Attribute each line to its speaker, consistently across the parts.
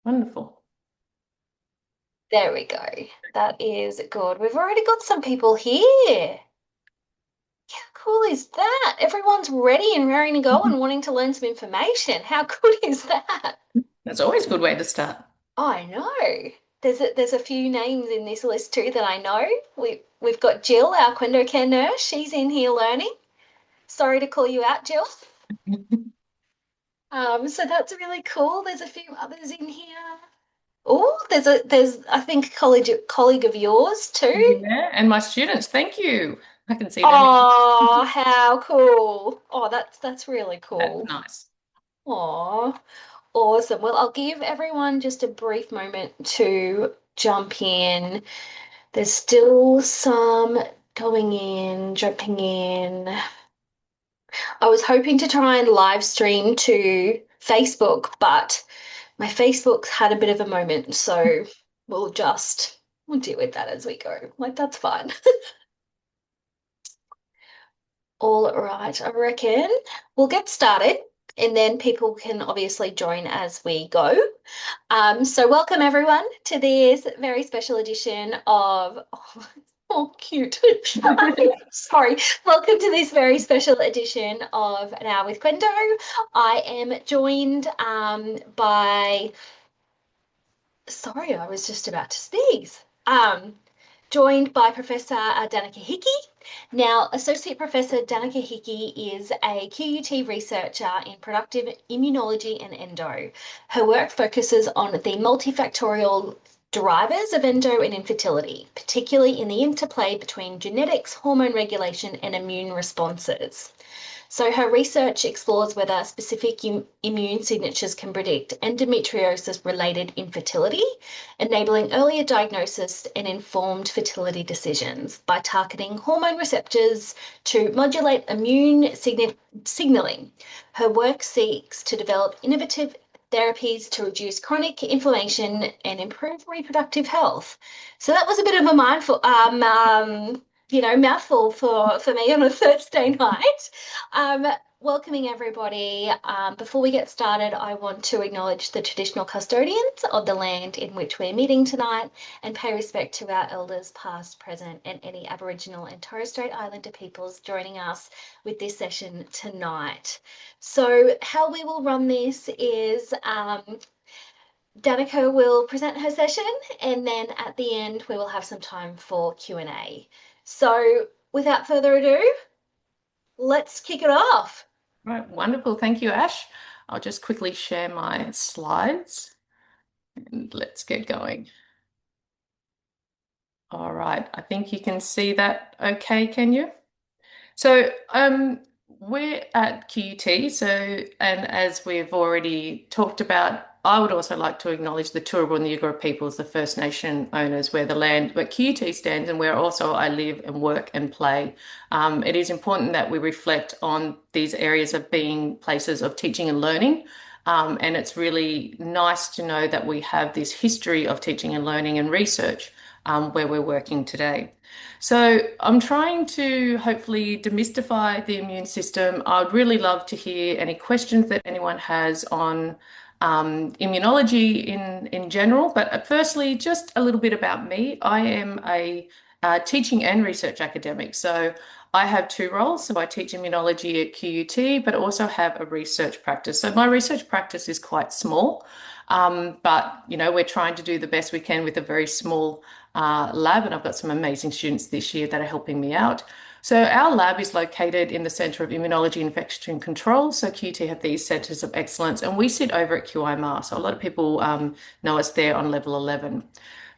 Speaker 1: Wonderful.
Speaker 2: There we go. That is good. We've already got some people here. How cool is that? Everyone's ready and raring to go and wanting to learn some information. How good is that?
Speaker 1: That's always a good way to start.
Speaker 2: I know. There's a few names in this list too that I know. We've got Jill, our QENDO care nurse. She's in here learning. Sorry to call you out, Jill. So that's really cool. There's a few others in here. Oh, there's I think colleague of yours too.
Speaker 1: Yeah, and my students, thank you. I can see them.
Speaker 2: Oh, how cool. Oh, that's really
Speaker 1: That's
Speaker 2: cool.
Speaker 1: nice.
Speaker 2: Oh, awesome. Well, I'll give everyone just a brief moment to jump in. There's still some going in, jumping in. I was hoping to try and live stream to Facebook, but my Facebook's had a bit of a moment, so we'll deal with that as we go. Like that's fine. All right, I reckon we'll get started and then people can obviously join as we go. So welcome everyone to this very special edition of oh, cute. Sorry. Welcome to this very special edition of An Hour with Quendo. I am joined by sorry, I was just about to sneeze. Joined by Professor Danica Hickey. Now, Associate Professor Danica Hickey is a QUT researcher in productive immunology and endo. Her work focuses on the multifactorial drivers of endo and infertility, particularly in the interplay between genetics, hormone regulation, and immune responses. So her research explores whether specific immune signatures can predict endometriosis-related infertility, enabling earlier diagnosis and informed fertility decisions by targeting hormone receptors to modulate immune signaling. Her work seeks to develop innovative therapies to reduce chronic inflammation and improve reproductive health. So that was a bit of a mindful, mouthful for me on a Thursday night. Um, Welcoming everybody. Before we get started, I want to acknowledge the traditional custodians of the land in which we're meeting tonight and pay respect to our elders, past, present, and any Aboriginal and Torres Strait Islander peoples joining us with this session tonight. So, how we will run this is Danica will present her session, and then at the end we will have some time for Q&A. So, without further ado, let's kick it off.
Speaker 1: Right, wonderful. Thank you, Ash. I'll just quickly share my slides and let's get going. All right, I think you can see that okay, can you? So we're at QUT, so and as we've already talked about, I would also like to acknowledge the Turrbal and the Yugara peoples, the First Nation owners, where the land, where QUT stands, and where also I live and work and play. It is important that we reflect on these areas of being places of teaching and learning. And it's really nice to know that we have this history of teaching and learning and research where we're working today. So I'm trying to hopefully demystify the immune system. I'd really love to hear any questions that anyone has on immunology in general. But firstly, just a little bit about me. I am a teaching and research academic. So I have two roles. So I teach immunology at QUT, but also have a research practice. So my research practice is quite small. But we're trying to do the best we can with a very small lab, and I've got some amazing students this year that are helping me out. So our lab is located in the Centre of Immunology, Infection Control. So QT have these centres of excellence, and we sit over at QIMR. So a lot of people know us there on level 11.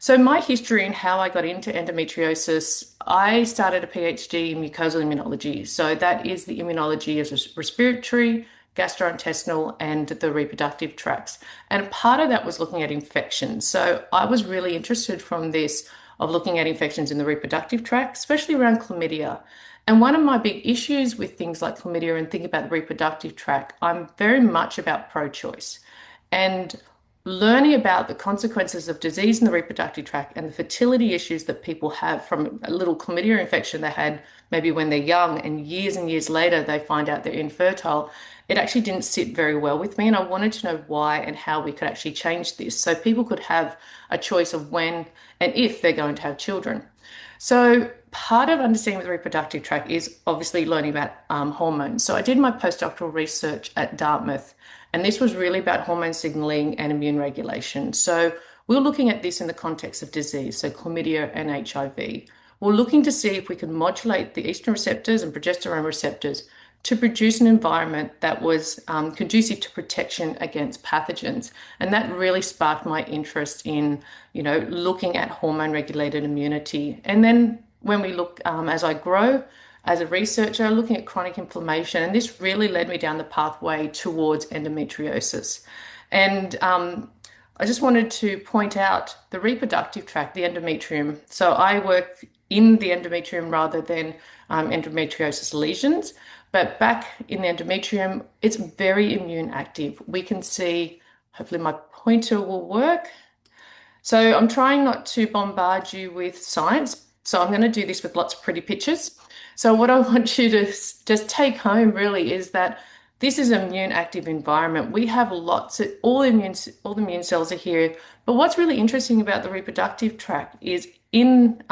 Speaker 1: So my history and how I got into endometriosis, I started a PhD in mucosal immunology. So that is the immunology of respiratory, gastrointestinal, and the reproductive tracts. And part of that was looking at infections. So I was really interested from this of looking at infections in the reproductive tract, especially around chlamydia. And one of my big issues with things like chlamydia and thinking about the reproductive tract, I'm very much about pro-choice. And learning about the consequences of disease in the reproductive tract and the fertility issues that people have from a little chlamydia infection they had maybe when they're young and years later they find out they're infertile, it actually didn't sit very well with me. And I wanted to know why and how we could actually change this so people could have a choice of when and if they're going to have children. So part of understanding the reproductive tract is obviously learning about hormones. So I did my postdoctoral research at Dartmouth, and this was really about hormone signaling and immune regulation. So we we're looking at this in the context of disease, so chlamydia and HIV. We're looking to see if we can modulate the estrogen receptors and progesterone receptors to produce an environment that was conducive to protection against pathogens. And that really sparked my interest in, looking at hormone regulated immunity. And then when we look, as I grow as a researcher, looking at chronic inflammation, and this really led me down the pathway towards endometriosis. And I just wanted to point out the reproductive tract, the endometrium. So I work in the endometrium rather than endometriosis lesions. But back in the endometrium, it's very immune active. We can see, hopefully my pointer will work. So I'm trying not to bombard you with science. So I'm going to do this with lots of pretty pictures. So what I want you to just take home really is that this is an immune active environment. We have lots of all the immune cells are here. But what's really interesting about the reproductive tract is in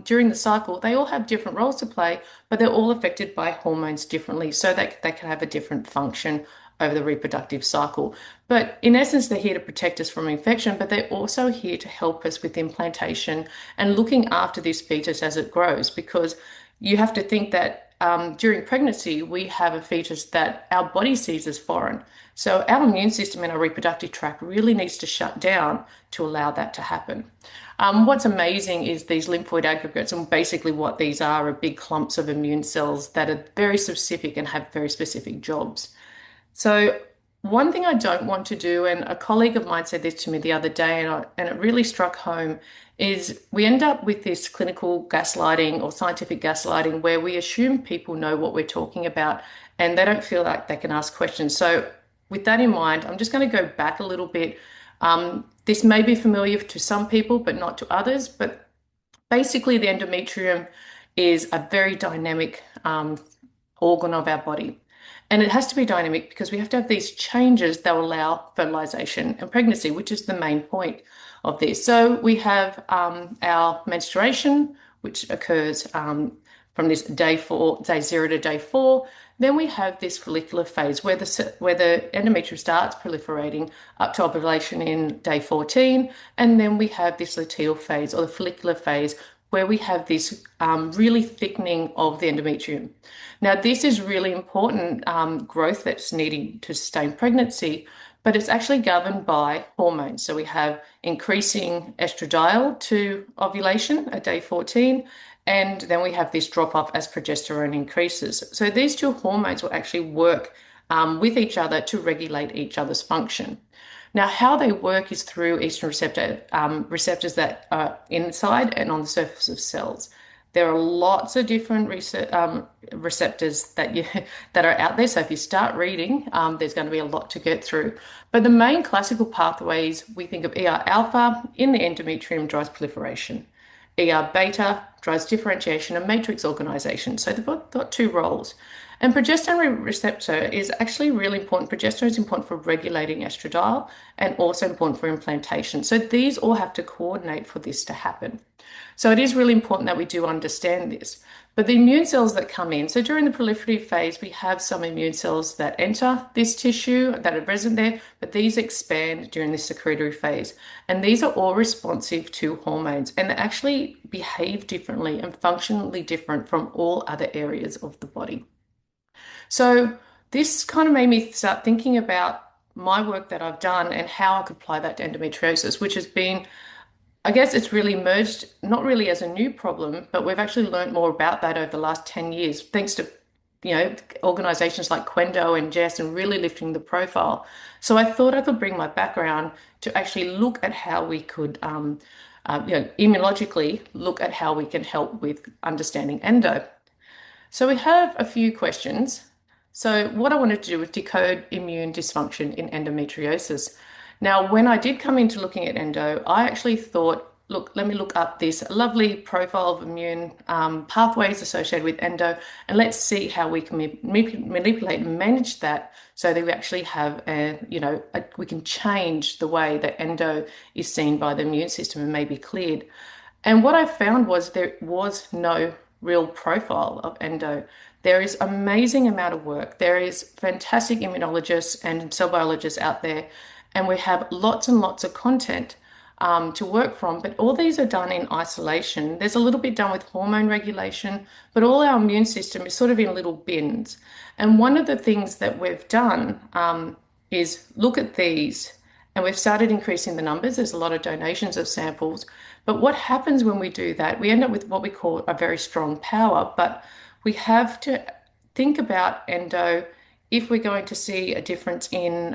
Speaker 1: during the cycle, they all have different roles to play, but they're all affected by hormones differently, so that they can have a different function over the reproductive cycle. But in essence, they're here to protect us from infection, but they're also here to help us with implantation and looking after this fetus as it grows, because you have to think that during pregnancy, we have a fetus that our body sees as foreign. So our immune system in our reproductive tract really needs to shut down to allow that to happen. What's amazing is these lymphoid aggregates, and basically what these are big clumps of immune cells that are very specific and have very specific jobs. So one thing I don't want to do, and a colleague of mine said this to me the other day, and it really struck home, is we end up with this clinical gaslighting or scientific gaslighting where we assume people know what we're talking about and they don't feel like they can ask questions. So with that in mind, I'm just going to go back a little bit. This may be familiar to some people, but not to others. But basically, the endometrium is a very dynamic organ of our body. And it has to be dynamic because we have to have these changes that will allow fertilization and pregnancy, which is the main point of this. So we have our menstruation, which occurs from this day 0 to day 4. Then we have this follicular phase where the endometrium starts proliferating up to ovulation in day 14. And then we have this luteal phase or the follicular phase where we have this really thickening of the endometrium. Now, this is really important growth that's needing to sustain pregnancy, but it's actually governed by hormones. So we have increasing estradiol to ovulation at day 14, and then we have this drop off as progesterone increases. So these two hormones will actually work with each other to regulate each other's function. Now, how they work is through estrogen receptors that are inside and on the surface of cells. There are lots of different receptors that are out there. So if you start reading, there's going to be a lot to get through. But the main classical pathways, we think of ER alpha in the endometrium drives proliferation. ER beta drives differentiation and matrix organization. So they've got two roles. And progesterone receptor is actually really important. Progesterone is important for regulating estradiol and also important for implantation. So these all have to coordinate for this to happen. So it is really important that we do understand this. But the immune cells that come in, so during the proliferative phase, we have some immune cells that enter this tissue that are present there, but these expand during the secretory phase. And these are all responsive to hormones and they actually behave differently and functionally different from all other areas of the body. So this kind of made me start thinking about my work that I've done and how I could apply that to endometriosis, which has been, I guess it's really emerged, not really as a new problem, but we've actually learned more about that over the last 10 years, thanks to, organizations like QENDO and JESS and really lifting the profile. So I thought I could bring my background to actually look at how we could, immunologically look at how we can help with understanding endo. So we have a few questions. So what I wanted to do was decode immune dysfunction in endometriosis. Now, when I did come into looking at endo, I actually thought, look, let me look up this lovely profile of immune pathways associated with endo, and let's see how we can manipulate and manage that so that we actually have we can change the way that endo is seen by the immune system and may be cleared. And what I found was there was no real profile of endo. There is amazing amount of work. There is fantastic immunologists and cell biologists out there, and we have lots and lots of content to work from. But all these are done in isolation. There's a little bit done with hormone regulation, but all our immune system is sort of in little bins. And one of the things that we've done is look at these, and we've started increasing the numbers. There's a lot of donations of samples. But what happens when we do that? We end up with what we call a very strong power, but we have to think about endo if we're going to see a difference in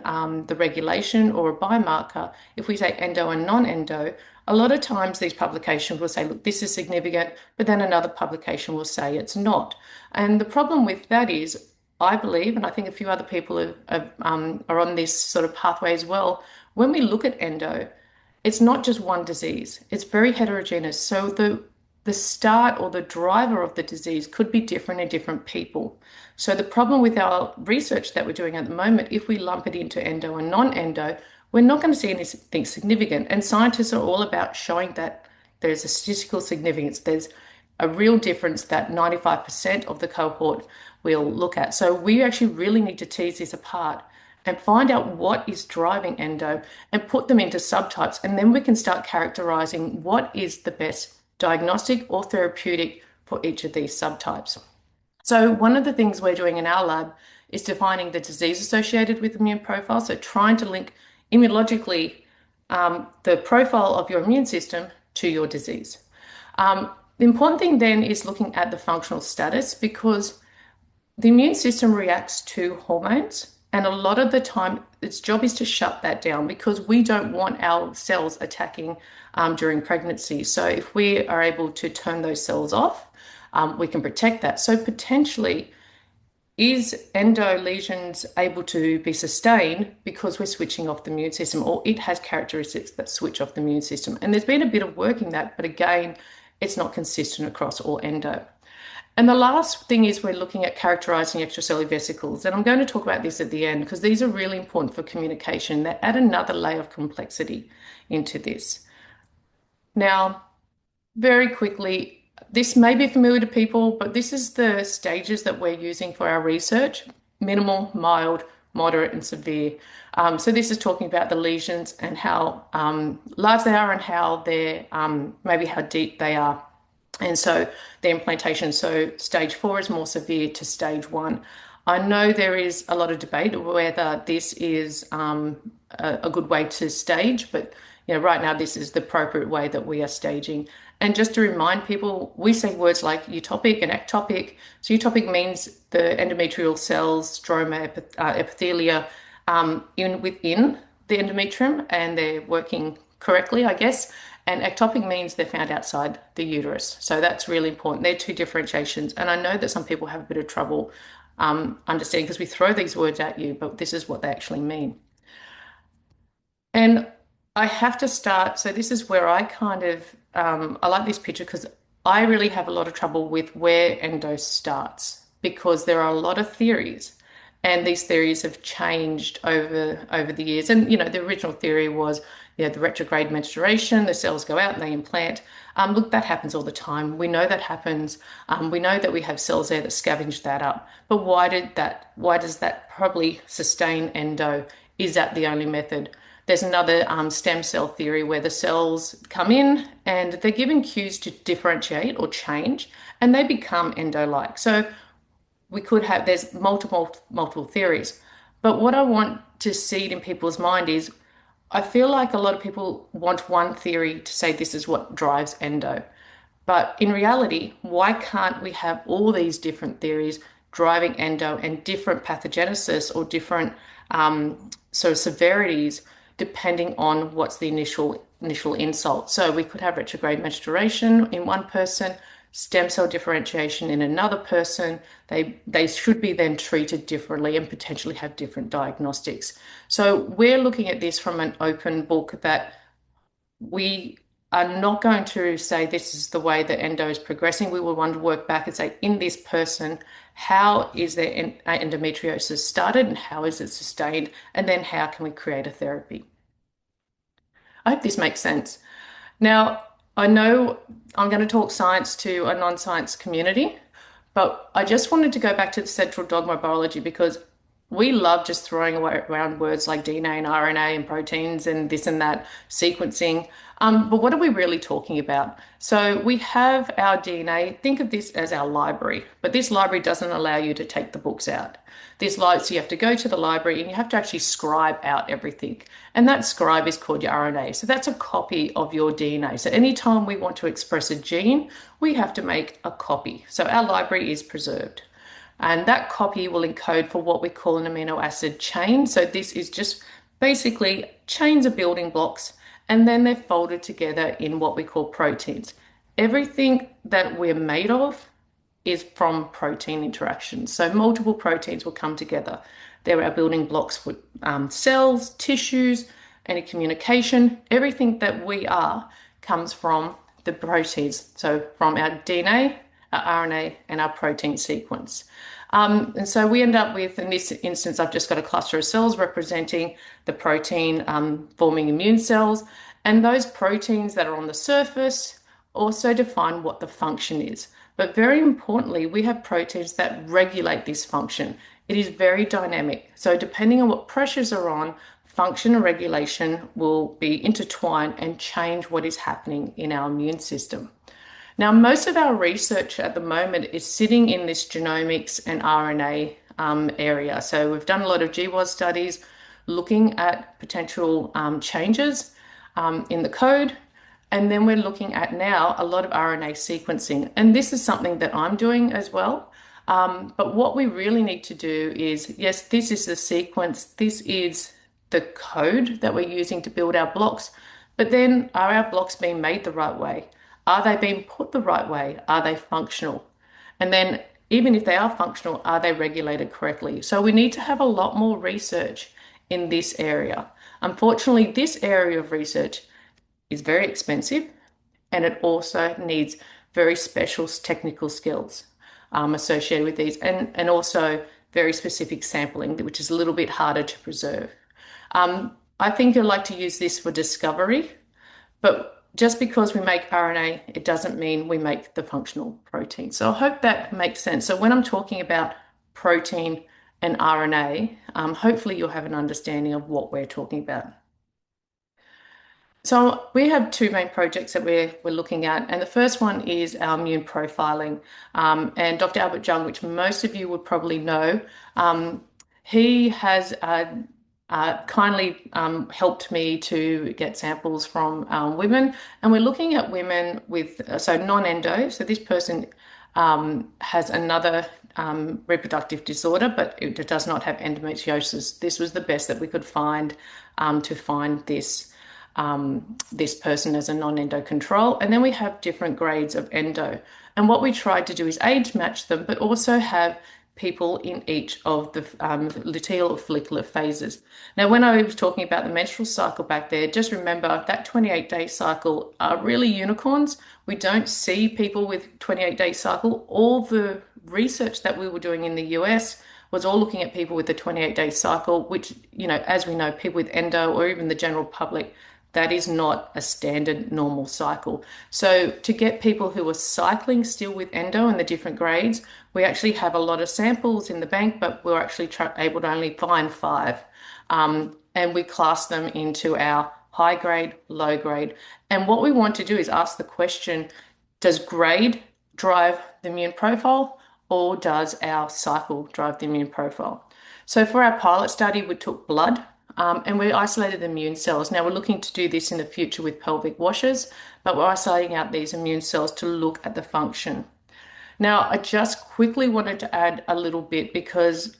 Speaker 1: the regulation or a biomarker. If we say endo and non-endo, a lot of times these publications will say, look, this is significant, but then another publication will say it's not. And the problem with that is, I believe, and I think a few other people are on this sort of pathway as well, when we look at endo, it's not just one disease. It's very heterogeneous. So the start or the driver of the disease could be different in different people. So the problem with our research that we're doing at the moment, if we lump it into endo and non-endo, we're not going to see anything significant. And scientists are all about showing that there's a statistical significance. There's a real difference that 95% of the cohort will look at. So we actually really need to tease this apart and find out what is driving endo and put them into subtypes. And then we can start characterizing what is the best diagnostic or therapeutic for each of these subtypes. So one of the things we're doing in our lab is defining the disease associated with immune profile. So trying to link immunologically the profile of your immune system to your disease. The important thing then is looking at the functional status, because the immune system reacts to hormones, and a lot of the time its job is to shut that down because we don't want our cells attacking during pregnancy. So if we are able to turn those cells off, we can protect that. So potentially, is endo lesions able to be sustained because we're switching off the immune system, or it has characteristics that switch off the immune system? And there's been a bit of work in that, but again, it's not consistent across all endo. And the last thing is we're looking at characterizing extracellular vesicles. And I'm going to talk about this at the end because these are really important for communication. They add another layer of complexity into this. Now, very quickly, this may be familiar to people, but this is the stages that we're using for our research: minimal, mild, moderate, and severe. So this is talking about the lesions and how large they are and how they're maybe how deep they are. And so the implantation, so stage 4 is more severe to stage 1. I know there is a lot of debate whether this is a good way to stage, but right now this is the appropriate way that we are staging. And just to remind people, we say words like utopic and ectopic. So utopic means the endometrial cells, stroma, epithelia within the endometrium, and they're working correctly, I guess. And ectopic means they're found outside the uterus. So that's really important. They're two differentiations. And I know that some people have a bit of trouble understanding because we throw these words at you, but this is what they actually mean. And I have to start. So this is where I kind of, I like this picture because I really have a lot of trouble with where endo starts, because there are a lot of theories. And these theories have changed over the years. And, the original theory was, the retrograde menstruation, the cells go out and they implant. Look, that happens all the time. We know that happens. We know that we have cells there that scavenge that up. But why does that probably sustain endo? Is that the only method? There's another stem cell theory where the cells come in and they're given cues to differentiate or change, and they become endo-like. So there's multiple theories. But what I want to seed in people's mind is, I feel like a lot of people want one theory to say this is what drives endo. But in reality, why can't we have all these different theories driving endo and different pathogenesis or different sort of severities depending on what's the initial insult? So we could have retrograde menstruation in one person, stem cell differentiation in another person, they should be then treated differently and potentially have different diagnostics. So we're looking at this from an open book that we are not going to say this is the way that endo is progressing. We will want to work back and say, in this person, how is their endometriosis started and how is it sustained? And then how can we create a therapy? I hope this makes sense. Now, I know I'm going to talk science to a non-science community, but I just wanted to go back to the central dogma of biology because we love just throwing around words like DNA and RNA and proteins and this and that, sequencing. But what are we really talking about? So we have our DNA. Think of this as our library, but this library doesn't allow you to take the books out. So you have to go to the library and you have to actually scribe out everything. And that scribe is called your RNA. So that's a copy of your DNA. So anytime we want to express a gene, we have to make a copy. So our library is preserved. And that copy will encode for what we call an amino acid chain. So this is just basically chains of building blocks, and then they're folded together in what we call proteins. Everything that we're made of is from protein interactions. So multiple proteins will come together. They're our building blocks for cells, tissues, any communication. Everything that we are comes from the proteins. So from our DNA, our RNA, and our protein sequence. And so we end up with, in this instance, I've just got a cluster of cells representing the protein forming immune cells. And those proteins that are on the surface also define what the function is. But very importantly, we have proteins that regulate this function. It is very dynamic. So depending on what pressures are on, function and regulation will be intertwined and change what is happening in our immune system. Now, most of our research at the moment is sitting in this genomics and RNA area. So we've done a lot of GWAS studies looking at potential changes in the code. And then we're looking at now a lot of RNA sequencing. And this is something that I'm doing as well. But what we really need to do is, yes, this is the sequence. This is the code that we're using to build our blocks. But then are our blocks being made the right way? Are they being put the right way? Are they functional? And then even if they are functional, are they regulated correctly? So we need to have a lot more research in this area. Unfortunately, this area of research is very expensive and it also needs very special technical skills associated with these and also very specific sampling, which is a little bit harder to preserve. I think I like to use this for discovery, but just because we make RNA, it doesn't mean we make the functional protein. So I hope that makes sense. So when I'm talking about protein and RNA, hopefully you'll have an understanding of what we're talking about. So we have two main projects that we're looking at, and the first one is our immune profiling. And Dr. Albert Jung, which most of you would probably know, he has kindly helped me to get samples from women, and we're looking at women with so non-endo. So this person has another reproductive disorder, but it does not have endometriosis. This was the best that we could find to find this person as a non-endo control. And then we have different grades of endo. And what we tried to do is age match them, but also have people in each of the luteal or follicular phases. Now, when I was talking about the menstrual cycle back there, just remember that 28-day cycle are really unicorns. We don't see people with 28-day cycle. All the research that we were doing in the US was all looking at people with the 28-day cycle, which, you know, as we know, people with endo or even the general public, that is not a standard normal cycle. So to get people who are cycling still with endo and the different grades, we actually have a lot of samples in the bank, but we're actually able to only find 5. And we class them into our high grade, low grade. And what we want to do is ask the question, does grade drive the immune profile or does our cycle drive the immune profile? So for our pilot study, we took blood and we isolated the immune cells. Now we're looking to do this in the future with pelvic washers, but we're isolating out these immune cells to look at the function. Now, I just quickly wanted to add a little bit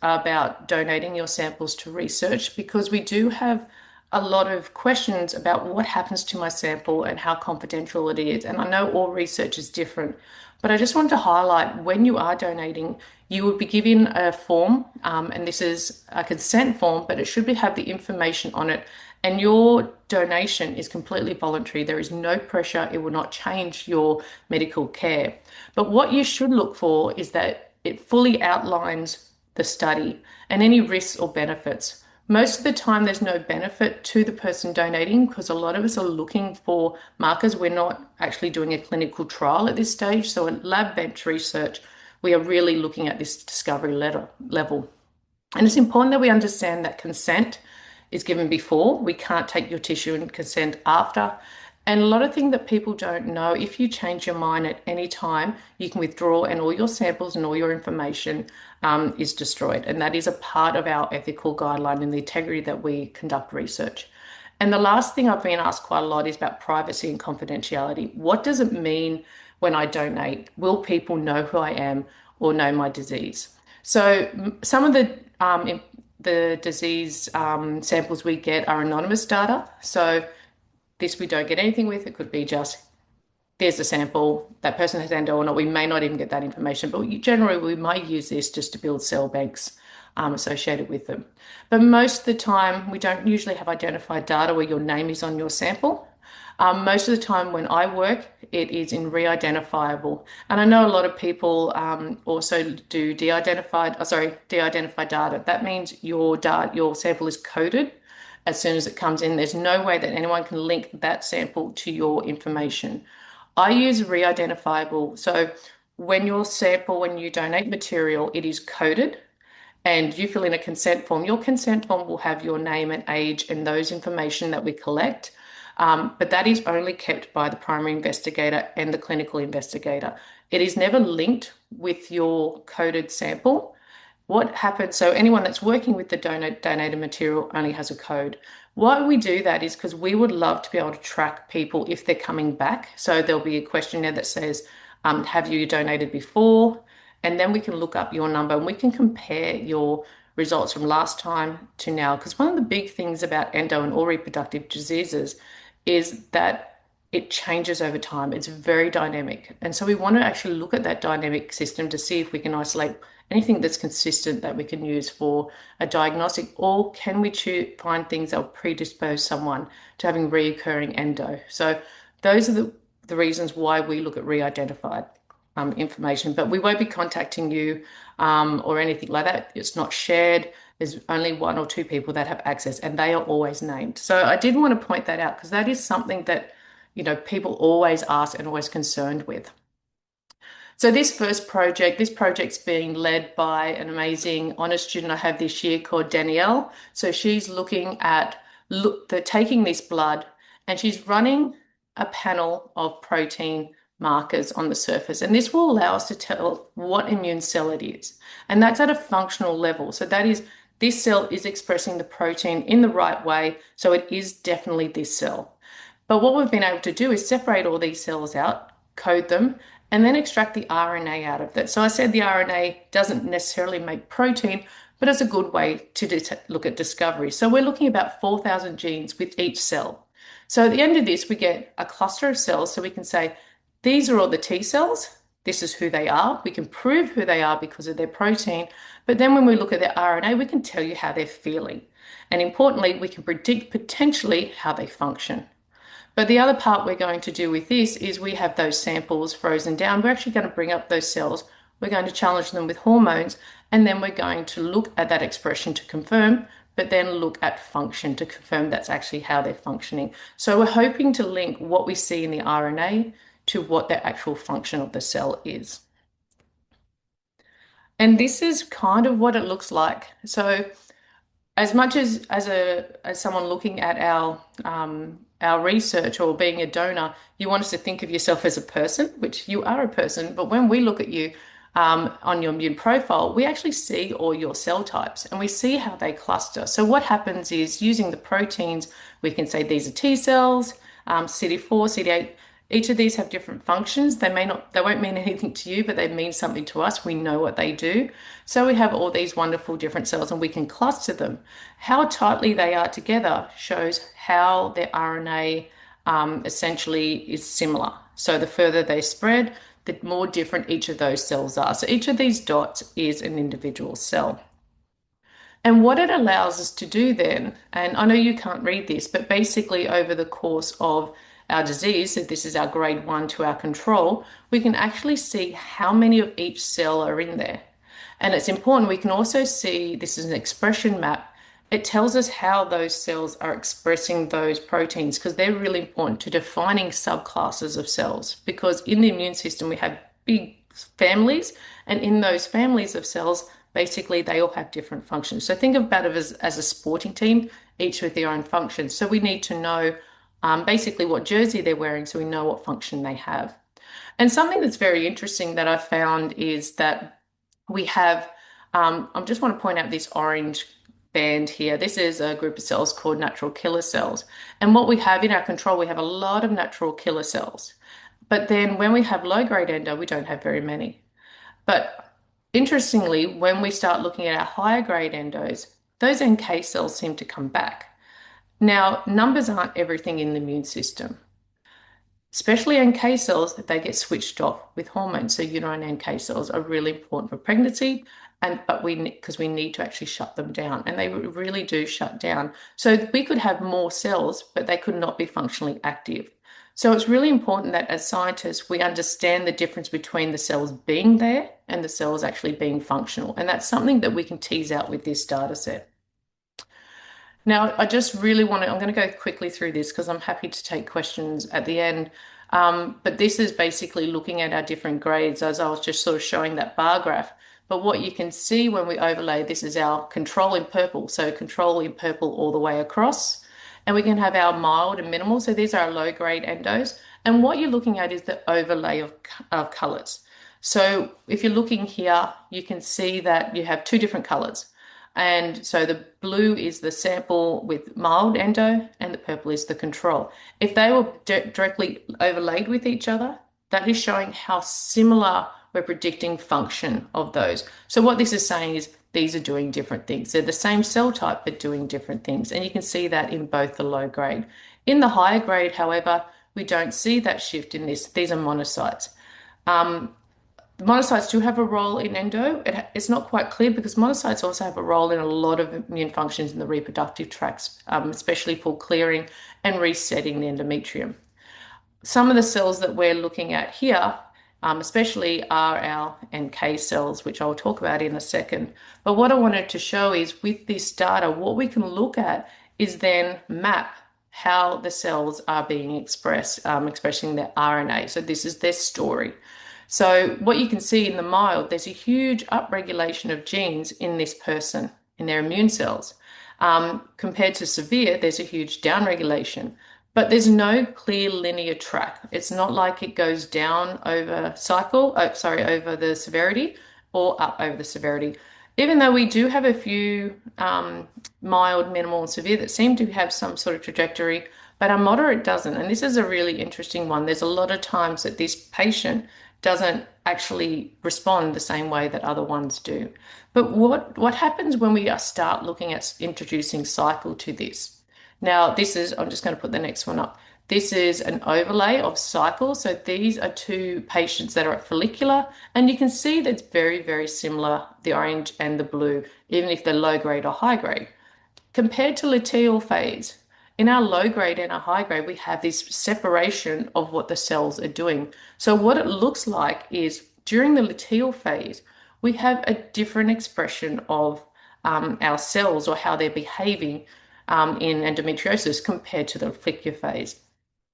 Speaker 1: about donating your samples to research, because we do have a lot of questions about what happens to my sample and how confidential it is. And I know all research is different, But I just wanted to highlight when you are donating, you would be given a form, and this is a consent form, but it should have the information on it. And your donation is completely voluntary. There is no pressure. It will not change your medical care. But what you should look for is that it fully outlines the study and any risks or benefits. Most of the time, there's no benefit to the person donating because a lot of us are looking for markers. We're not actually doing a clinical trial at this stage. So, in lab bench research, we are really looking at this discovery level. And it's important that we understand that consent is given before. We can't take your tissue and consent after. And a lot of things that people don't know, if you change your mind at any time, you can withdraw and all your samples and all your information is destroyed. And that is a part of our ethical guideline and the integrity that we conduct research. And the last thing I've been asked quite a lot is about privacy and confidentiality. What does it mean when I donate? Will people know who I am or know my disease? So some of the disease samples we get are anonymous data. So this we don't get anything with. It could be just there's a sample, that person has endo or not. We may not even get that information, but generally we might use this just to build cell banks associated with them. But most of the time, we don't usually have identified data where your name is on your sample. Most of the time when I work, it is in re-identifiable. And I know a lot of people also do de-identified data. That means your sample is coded as soon as it comes in. There's no way that anyone can link that sample to your information. I use re-identifiable. So when you donate material, it is coded and you fill in a consent form. Your consent form will have your name and age and those information that we collect. But that is only kept by the primary investigator and the clinical investigator. It is never linked with your coded sample. What happens, so anyone that's working with the donated material only has a code. Why we do that is because we would love to be able to track people if they're coming back. So there'll be a questionnaire that says, have you donated before? And then we can look up your number and we can compare your results from last time to now. Because one of the big things about endo and all reproductive diseases is that it changes over time. It's very dynamic. And so we want to actually look at that dynamic system to see if we can isolate anything that's consistent that we can use for a diagnostic, or can we find things that will predispose someone to having reoccurring endo. So those are the reasons why we look at re-identified information, but we won't be contacting you or anything like that. It's not shared. There's only one or two people that have access, and they are always named. So I did want to point that out because that is something that, people always ask and always concerned with. So this project's being led by an amazing honours student I have this year called Danielle. So she's looking at taking this blood and she's running a panel of protein markers on the surface. And this will allow us to tell what immune cell it is. And that's at a functional level. So that is, this cell is expressing the protein in the right way. So it is definitely this cell. But what we've been able to do is separate all these cells out, code them, and then extract the RNA out of that. So I said the RNA doesn't necessarily make protein, but it's a good way to look at discovery. So we're looking at about 4,000 genes with each cell. So at the end of this, we get a cluster of cells. So we can say, these are all the T cells. This is who they are. We can prove who they are because of their protein. But then when we look at their RNA, we can tell you how they're feeling. And importantly, we can predict potentially how they function. But the other part we're going to do with this is we have those samples frozen down. We're actually going to bring up those cells. We're going to challenge them with hormones, and then we're going to look at that expression to confirm, but then look at function to confirm that's actually how they're functioning. So we're hoping to link what we see in the RNA to what the actual function of the cell is. And this is kind of what it looks like. So as much as someone looking at our research or being a donor, you want us to think of yourself as a person, which you are a person. But when we look at you on your immune profile, we actually see all your cell types and we see how they cluster. So what happens is using the proteins, we can say these are T cells, CD4, CD8. Each of these have different functions. They won't mean anything to you, but they mean something to us. We know what they do. So we have all these wonderful different cells and we can cluster them. How tightly they are together shows how their RNA essentially is similar. So the further they spread, the more different each of those cells are. So each of these dots is an individual cell. And what it allows us to do then, and I know you can't read this, but basically over the course of our disease, so this is our grade 1 to our control, we can actually see how many of each cell are in there. And it's important, we can also see, this is an expression map, it tells us how those cells are expressing those proteins because they're really important to defining subclasses of cells. Because in the immune system, we have big families, and in those families of cells, basically they all have different functions. So think about it as a sporting team, each with their own functions. So we need to know basically what jersey they're wearing so we know what function they have. And something that's very interesting that I found is that we have, I just want to point out this orange band here. This is a group of cells called natural killer cells. And what we have in our control, we have a lot of natural killer cells. But then when we have low-grade endo, we don't have very many. But interestingly, when we start looking at our higher grade endos, those NK cells seem to come back. Now, numbers aren't everything in the immune system. Especially NK cells, they get switched off with hormones. So uterine NK cells are really important for pregnancy, but because we need to actually shut them down, and they really do shut down. So we could have more cells, but they could not be functionally active. So it's really important that as scientists, we understand the difference between the cells being there and the cells actually being functional. And that's something that we can tease out with this data set. Now, I just really want to, I'm going to go quickly through this because I'm happy to take questions at the end. But this is basically looking at our different grades as I was just sort of showing that bar graph. But what you can see when we overlay, this is our control in purple. So control in purple all the way across. And we can have our mild and minimal. So these are our low grade endos. And what you're looking at is the overlay of colors. So if you're looking here, you can see that you have two different colors. And so the blue is the sample with mild endo and the purple is the control. If they were directly overlaid with each other, that is showing how similar we're predicting function of those. So what this is saying is these are doing different things. They're the same cell type, but doing different things. And you can see that in both the low grade. In the higher grade, however, we don't see that shift in this. These are monocytes. The monocytes do have a role in endo. It's not quite clear because monocytes also have a role in a lot of immune functions in the reproductive tracts, especially for clearing and resetting the endometrium. Some of the cells that we're looking at here, especially are our NK cells, which I'll talk about in a second. But what I wanted to show is with this data, what we can look at is then map how the cells are being expressed, expressing their RNA. So this is their story. So what you can see in the mild, there's a huge upregulation of genes in this person, in their immune cells. Compared to severe, there's a huge downregulation, but there's no clear linear track. It's not like it goes down over over the severity or up over the severity. Even though we do have a few mild, minimal, and severe that seem to have some sort of trajectory, but our moderate doesn't. And this is a really interesting one. There's a lot of times that this patient doesn't actually respond the same way that other ones do. But what happens when we start looking at introducing cycle to this? Now, this is, I'm just going to put the next one up. This is an overlay of cycle. So these are two patients that are at follicular, and you can see that's very, very similar, the orange and the blue, even if they're low grade or high grade. Compared to luteal phase, in our low grade and our high grade, we have this separation of what the cells are doing. So what it looks like is during the luteal phase, we have a different expression of our cells or how they're behaving in endometriosis compared to the follicular phase.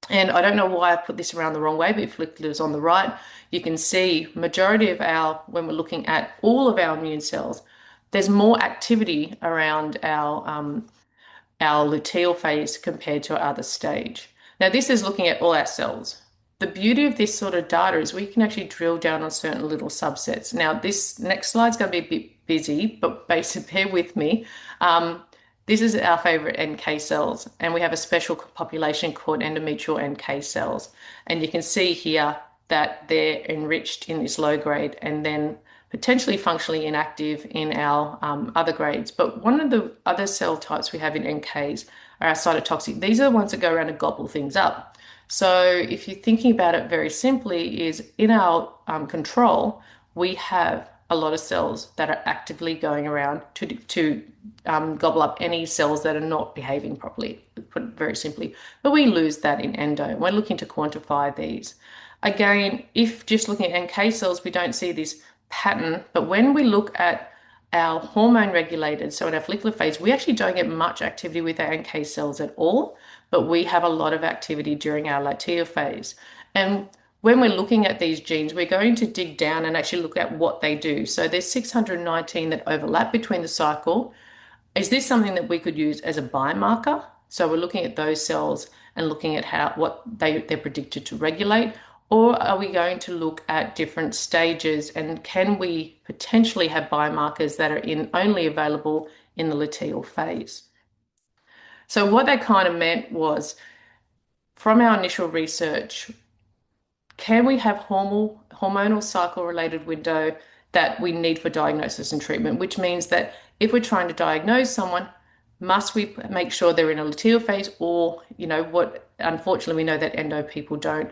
Speaker 1: And I don't know why I put this around the wrong way, but if follicular is on the right, you can see majority of when we're looking at all of our immune cells, there's more activity around our luteal phase compared to our other stage. Now, this is looking at all our cells. The beauty of this sort of data is we can actually drill down on certain little subsets. Now, this next slide is going to be a bit busy, but basically bear with me. This is our favorite NK cells, and we have a special population called endometrial NK cells. And you can see here that they're enriched in this low grade and then potentially functionally inactive in our other grades. But one of the other cell types we have in NKs are our cytotoxic. These are the ones that go around and gobble things up. So if you're thinking about it very simply, is in our control, we have a lot of cells that are actively going around to gobble up any cells that are not behaving properly, put it very simply. But we lose that in endo. We're looking to quantify these. Again, if just looking at NK cells, we don't see this pattern. But when we look at our hormone regulators, so in our follicular phase, we actually don't get much activity with our NK cells at all, but we have a lot of activity during our luteal phase. And when we're looking at these genes, we're going to dig down and actually look at what they do. So there's 619 that overlap between the cycle. Is this something that we could use as a biomarker? So we're looking at those cells and looking at they're predicted to regulate, or are we going to look at different stages and can we potentially have biomarkers that are only available in the luteal phase? So what that kind of meant was from our initial research, can we have hormonal cycle related window that we need for diagnosis and treatment, which means that if we're trying to diagnose someone, must we make sure they're in a luteal phase or, what unfortunately we know that endo people don't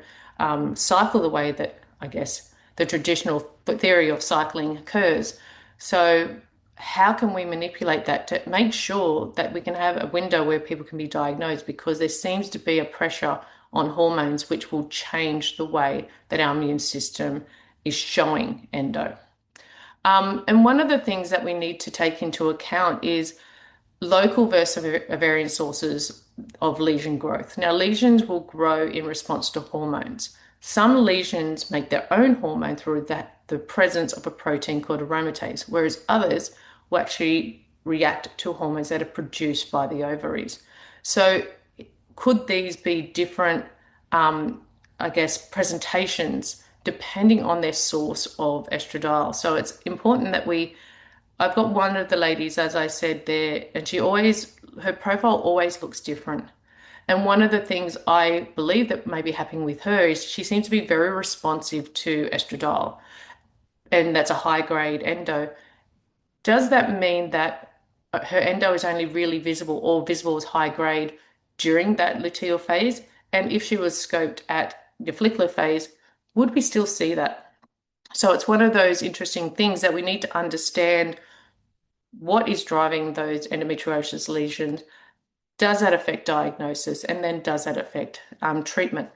Speaker 1: cycle the way that I guess the traditional theory of cycling occurs. So how can we manipulate that to make sure that we can have a window where people can be diagnosed because there seems to be a pressure on hormones which will change the way that our immune system is showing endo. And one of the things that we need to take into account is local versus ovarian sources of lesion growth. Now, lesions will grow in response to hormones. Some lesions make their own hormone through the presence of a protein called aromatase, whereas others will actually react to hormones that are produced by the ovaries. So could these be different, I guess, presentations depending on their source of estradiol? So it's important that I've got one of the ladies, as I said there, and her profile always looks different. And one of the things I believe that may be happening with her is she seems to be very responsive to estradiol, and that's a high grade endo. Does that mean that her endo is only really visible or visible as high grade during that luteal phase? And if she was scoped at the follicular phase, would we still see that? So it's one of those interesting things that we need to understand what is driving those endometriosis lesions. Does that affect diagnosis? And then does that affect treatment?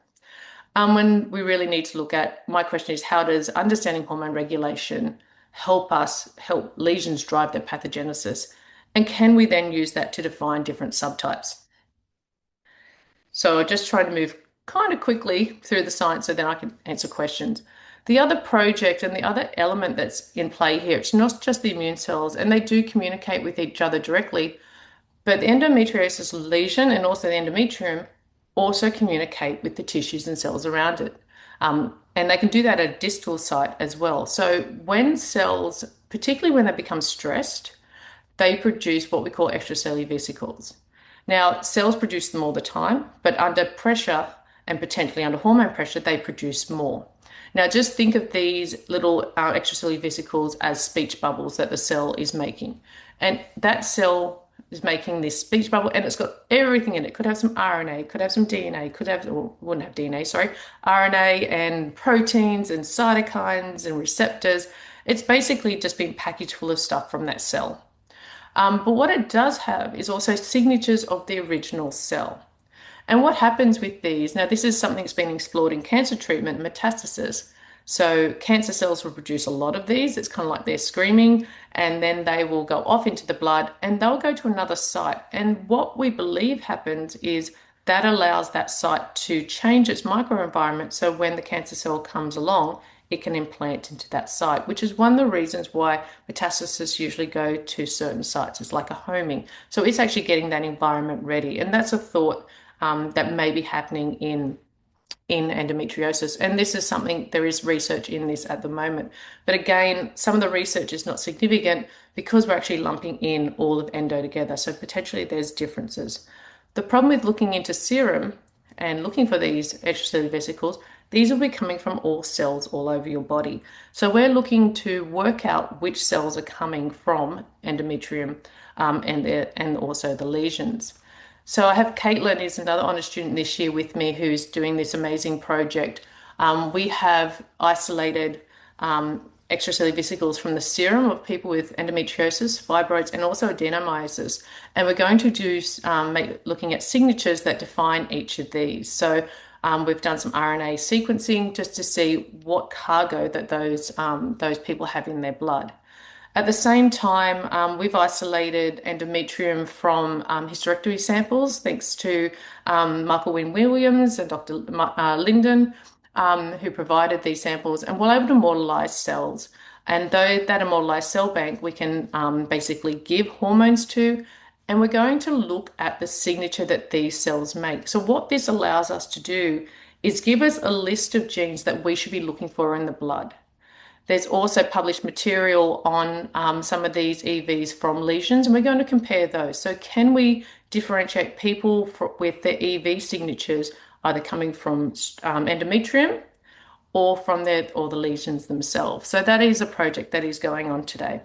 Speaker 1: When we really need to look at, my question is, how does understanding hormone regulation help lesions drive their pathogenesis? And can we then use that to define different subtypes? So I just try to move kind of quickly through the science so then I can answer questions. The other project and the other element that's in play here, it's not just the immune cells, and they do communicate with each other directly, but the endometriosis lesion and also the endometrium also communicate with the tissues and cells around it. And they can do that at a distal site as well. So when cells, particularly when they become stressed, they produce what we call extracellular vesicles. Now, cells produce them all the time, but under pressure and potentially under hormone pressure, they produce more. Now, just think of these little extracellular vesicles as speech bubbles that the cell is making. And that cell is making this speech bubble and it's got everything in it. It could have some RNA, could have some DNA, wouldn't have DNA, sorry, RNA and proteins and cytokines and receptors. It's basically just been packaged full of stuff from that cell. But what it does have is also signatures of the original cell. And what happens with these, now this is something that's been explored in cancer treatment, metastasis. So cancer cells will produce a lot of these. It's kind of like they're screaming, and then they will go off into the blood and they'll go to another site. And what we believe happens is that allows that site to change its microenvironment. So when the cancer cell comes along, it can implant into that site, which is one of the reasons why metastasis usually go to certain sites. It's like a homing. So it's actually getting that environment ready. And that's a thought that may be happening in endometriosis. And this is something, there is research in this at the moment. But again, some of the research is not significant because we're actually lumping in all of endo together. So potentially there's differences. The problem with looking into serum and looking for these extracellular vesicles, these will be coming from all cells all over your body. So we're looking to work out which cells are coming from endometrium and also the lesions. So I have Caitlin is another honours student this year with me who's doing this amazing project. We have isolated extracellular vesicles from the serum of people with endometriosis, fibroids, and also adenomyosis. And we're going to do looking at signatures that define each of these. So we've done some RNA sequencing just to see what cargo that those people have in their blood. At the same time, we've isolated endometrium from hysterectomy samples, thanks to Michael Wynne Williams and Dr. Linden, who provided these samples, and we're able to modelize cells. And though that immortalized cell bank, we can basically give hormones to, and we're going to look at the signature that these cells make. So what this allows us to do is give us a list of genes that we should be looking for in the blood. There's also published material on some of these EVs from lesions, and we're going to compare those. So can we differentiate people with their EV signatures either coming from endometrium or from the lesions themselves? So that is a project that is going on today.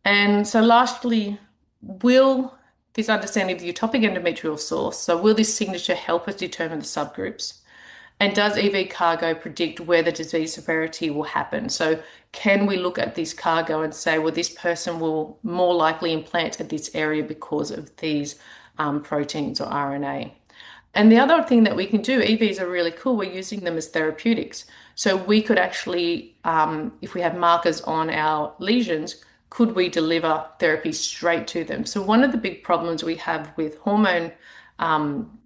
Speaker 1: And so lastly, will this understanding of the utopic endometrial source, so will this signature help us determine the subgroups? And does EV cargo predict where the disease severity will happen? So can we look at this cargo and say, well, this person will more likely implant at this area because of these proteins or RNA? And the other thing that we can do, EVs are really cool. We're using them as therapeutics. So we could actually, if we have markers on our lesions, could we deliver therapy straight to them? So one of the big problems we have with hormone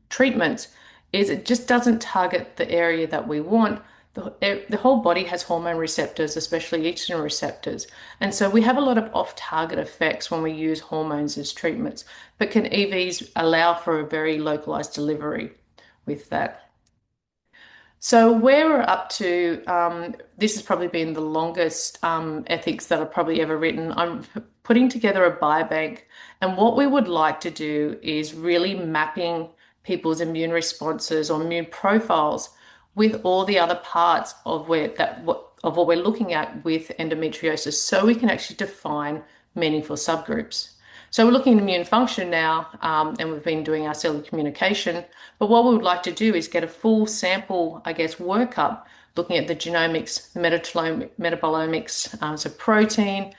Speaker 1: treatments is it just doesn't target the area that we want. The whole body has hormone receptors, especially estrogen receptors. And so we have a lot of off-target effects when we use hormones as treatments. But can EVs allow for a very localized delivery with that? So where we're up to, this has probably been the longest ethics that I've probably ever written. I'm putting together a biobank, and what we would like to do is really mapping people's immune responses or immune profiles with all the other parts of what we're looking at with endometriosis, so we can actually define meaningful subgroups. So we're looking at immune function now, and we've been doing our cellular communication. But what we would like to do is get a full sample, I guess, workup, looking at the genomics, the metabolomics, so protein,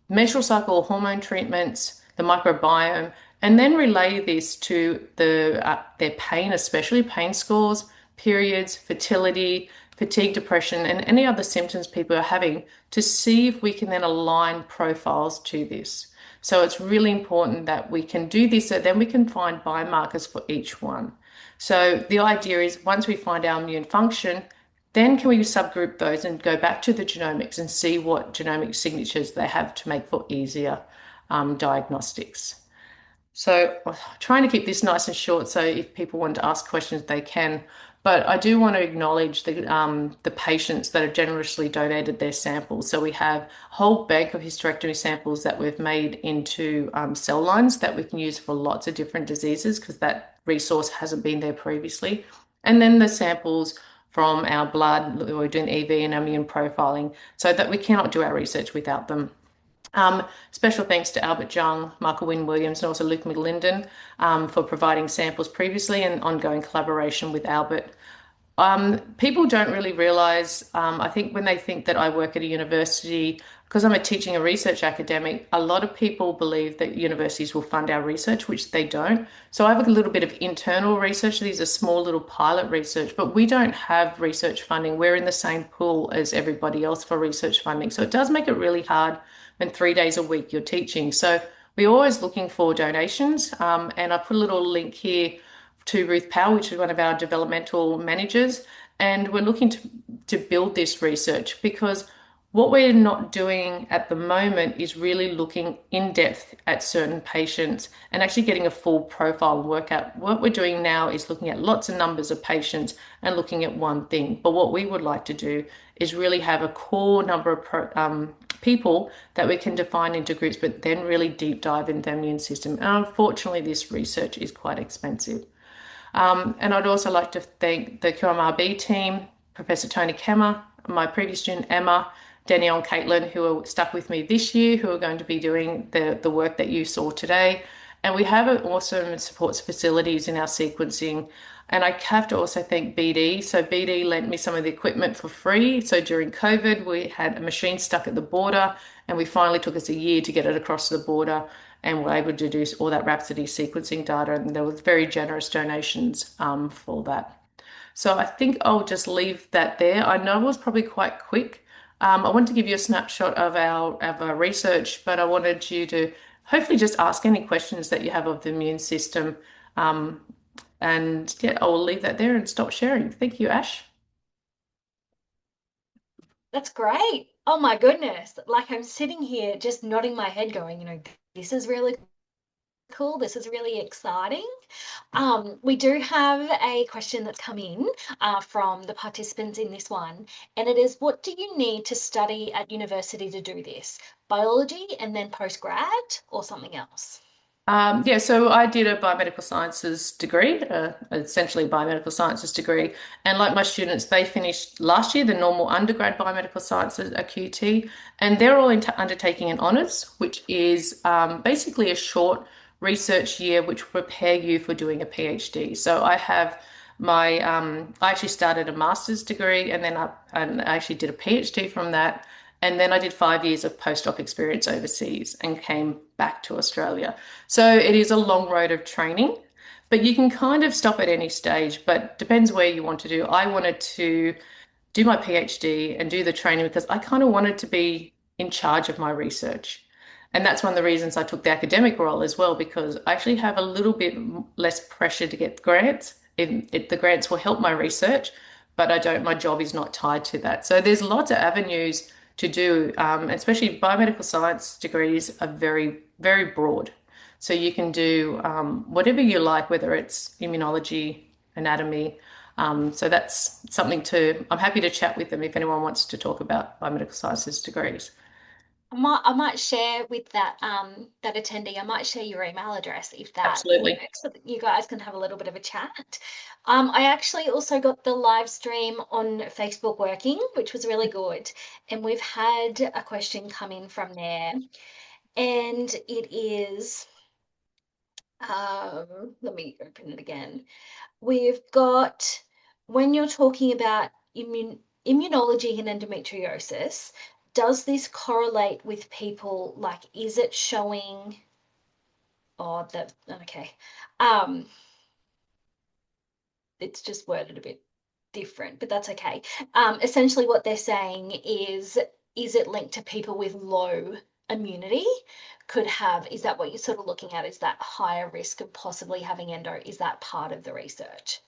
Speaker 1: menstrual cycle hormone treatments, the microbiome, and then relay this to their pain, especially pain scores, periods, fertility, fatigue, depression, and any other symptoms people are having, to see if we can then align profiles to this. So it's really important that we can do this, so then we can find biomarkers for each one. So the idea is, once we find our immune function, then can we subgroup those and go back to the genomics and see what genomic signatures they have to make for easier diagnostics. So I'm trying to keep this nice and short, so if people want to ask questions, they can. But I do want to acknowledge the patients that have generously donated their samples. So we have a whole bank of hysterectomy samples that we've made into cell lines that we can use for lots of different diseases, because that resource hasn't been there previously. And then the samples from our blood, we're doing EV and immune profiling, so that we cannot do our research without them. Special thanks to Albert Young, Michael Wynne Williams, and also Luke McLinden for providing samples previously, and ongoing collaboration with Albert. People don't really realize, I think when they think that I work at a university, because I'm a teaching and research academic, a lot of people believe that universities will fund our research, which they don't. So I have a little bit of internal research. These are small little pilot research, but we don't have research funding. We're in the same pool as everybody else for research funding. So it does make it really hard when 3 days a week you're teaching. So we're always looking for donations. And I put a little link here to Ruth Powell, which is one of our developmental managers. And we're looking to build this research, because what we're not doing at the moment is really looking in depth at certain patients and actually getting a full profile and workout. What we're doing now is looking at lots of numbers of patients and looking at one thing. But what we would like to do is really have a core number of people that we can define into groups, but then really deep dive into the immune system. And unfortunately, this research is quite expensive. And I'd also like to thank the QMRB team, Professor Tony Kemmer, my previous student Emma, Danielle and Caitlin, who are stuck with me this year, who are going to be doing the work that you saw today. And we have an awesome supports facilities in our sequencing. And I have to also thank BD. So BD lent me some of the equipment for free. So during COVID, we had a machine stuck at the border, and we finally took us a year to get it across the border, and were able to do all that Rhapsody sequencing data. And there were very generous donations for that. So I think I'll just leave that there. I know it was probably quite quick. I wanted to give you a snapshot of our research, but I wanted you to hopefully just ask any questions that you have of the immune system. Um, and yeah, I will leave that there and stop sharing. Thank you, Ash.
Speaker 2: That's great. Oh my goodness. Like I'm sitting here just nodding my head going, this is really cool. This is really exciting. We do have a question that's come in from the participants in this one, and it is, what do you need to study at university to do this? Biology and then postgrad or something else?
Speaker 1: Yeah, so I did a biomedical sciences degree, essentially a biomedical sciences degree. And like my students, they finished last year the normal undergrad biomedical sciences at QT, and they're all undertaking an honours, which is basically a short research year which will prepare you for doing a PhD. So I have I actually started a master's degree, and I actually did a PhD from that. And then I did 5 years of postdoc experience overseas and came back to Australia. So it is a long road of training, but you can kind of stop at any stage, but depends where you want to do. I wanted to do my PhD and do the training because I kind of wanted to be in charge of my research. And that's one of the reasons I took the academic role as well, because I actually have a little bit less pressure to get grants. The grants will help my research, but my job is not tied to that. So there's lots of avenues to do, especially biomedical science degrees are very, very broad. So you can do whatever you like, whether it's immunology, anatomy. So that's something I'm happy to chat with them if anyone wants to talk about biomedical sciences degrees.
Speaker 2: I might share with that attendee, I might share your email address if that
Speaker 1: Absolutely.
Speaker 2: works, so that you guys can have a little bit of a chat. I actually also got the live stream on Facebook working, which was really good. And we've had a question come in from there, and it is, let me open it again. We've got, when you're talking about immunology and endometriosis, does this correlate with people? Like, is it showing? Oh, that okay. Um, it's just worded a bit different, but that's okay. Essentially, what they're saying is it linked to people with low immunity? Is that what you're sort of looking at? Is that higher risk of possibly having endo? Is that part of the research?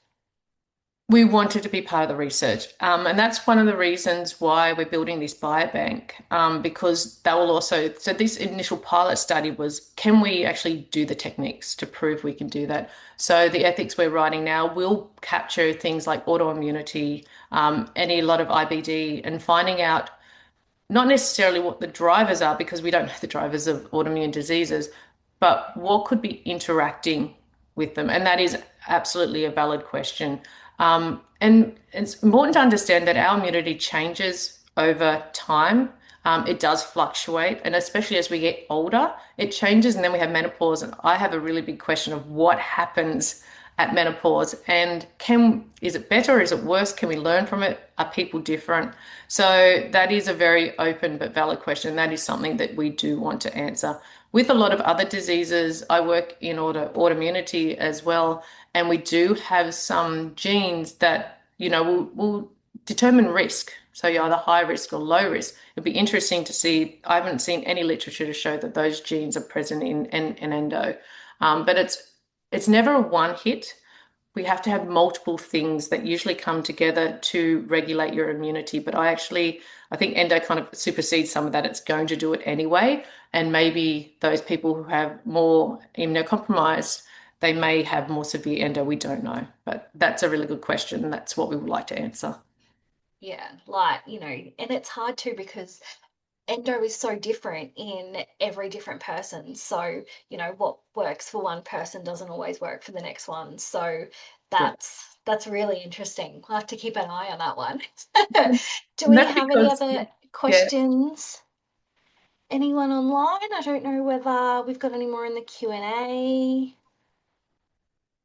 Speaker 1: We wanted to be part of the research. And that's one of the reasons why we're building this biobank, because that will also, so this initial pilot study was, can we actually do the techniques to prove we can do that? So the ethics we're writing now will capture things like autoimmunity, any lot of IBD, and finding out not necessarily what the drivers are because we don't know the drivers of autoimmune diseases, but what could be interacting with them. And that is absolutely a valid question. And it's important to understand that our immunity changes over time. It does fluctuate, and especially as we get older, it changes, and then we have menopause. And I have a really big question of what happens at menopause, and is it better? Is it worse? Can we learn from it? Are people different? So that is a very open but valid question. That is something that we do want to answer. With a lot of other diseases, I work in autoimmunity as well, and we do have some genes that, will determine risk. So you're either high risk or low risk. It'd be interesting to see. I haven't seen any literature to show that those genes are present in endo. But it's never a one hit. We have to have multiple things that usually come together to regulate your immunity. But I think endo kind of supersedes some of that. It's going to do it anyway. And maybe those people who have more immunocompromised, they may have more severe endo. We don't know. But that's a really good question. That's what we would like to answer.
Speaker 2: Yeah, like, and it's hard too because endo is so different in every different person. So, what works for one person doesn't always work for the next one. So
Speaker 1: Yeah.
Speaker 2: that's really interesting. We'll have to keep an eye on that one. Do
Speaker 1: And
Speaker 2: we
Speaker 1: that's
Speaker 2: have any
Speaker 1: because,
Speaker 2: other
Speaker 1: yeah,
Speaker 2: questions? Anyone online? I don't know whether we've got any more in the Q&A.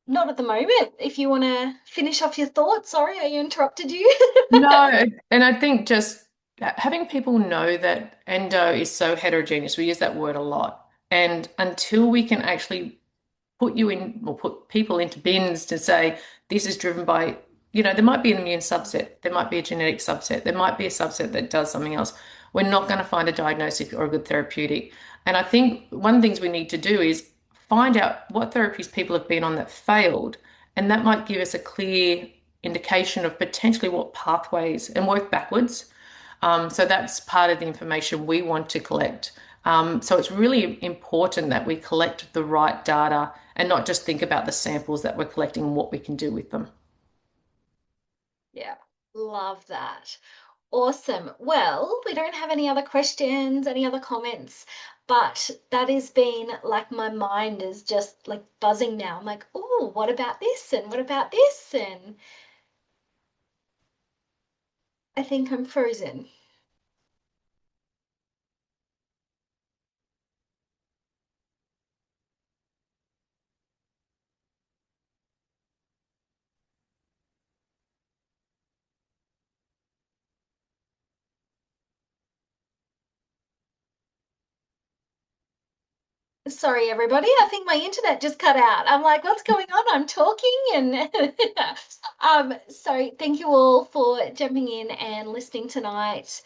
Speaker 2: Not at the moment. If you want to finish off your thoughts, sorry, I interrupted you.
Speaker 1: No, and I think just having people know that endo is so heterogeneous, we use that word a lot. And until we can actually put you in or put people into bins to say this is driven by, there might be an immune subset, there might be a genetic subset, there might be a subset that does something else. We're not going to find a diagnostic or a good therapeutic. And I think one of the things we need to do is find out what therapies people have been on that failed, and that might give us a clear indication of potentially what pathways and work backwards. So that's part of the information we want to collect. So it's really important that we collect the right data and not just think about the samples that we're collecting and what we can do with them.
Speaker 2: Yeah, love that. Awesome. Well, we don't have any other questions, any other comments, but that has been like my mind is just like buzzing now. I'm like, oh, what about this? And what about this? And I think I'm frozen. Sorry, everybody. I think my internet just cut out. I'm like, what's going on? I'm talking and so thank you all for jumping in and listening tonight.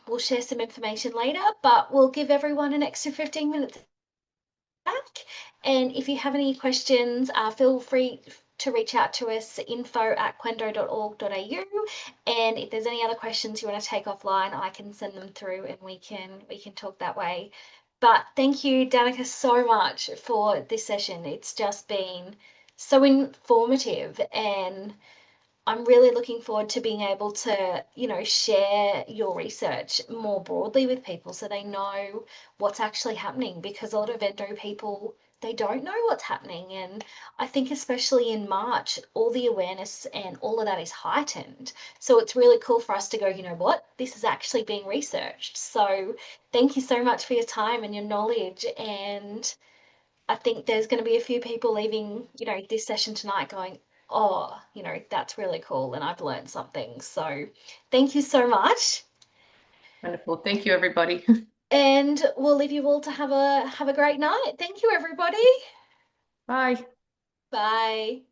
Speaker 2: We'll share some information later, but we'll give everyone an extra 15 minutes back. And if you have any questions, feel free to reach out to us, info@quendo.org.au. And if there's any other questions you want to take offline, I can send them through and we can talk that way. But thank you, Danica, so much for this session. It's just been so informative, and I'm really looking forward to being able to, share your research more broadly with people so they know what's actually happening, because a lot of endo people, they don't know what's happening. And I think especially in March, all the awareness and all of that is heightened. So it's really cool for us to go, you know what, this is actually being researched. So thank you so much for your time and your knowledge. And I think there's going to be a few people leaving, this session tonight going, oh, that's really cool and I've learned something. So thank you so much.
Speaker 1: Wonderful. Thank you, everybody.
Speaker 2: And we'll leave you all to have a great night. Thank you, everybody.
Speaker 1: Bye.
Speaker 2: Bye.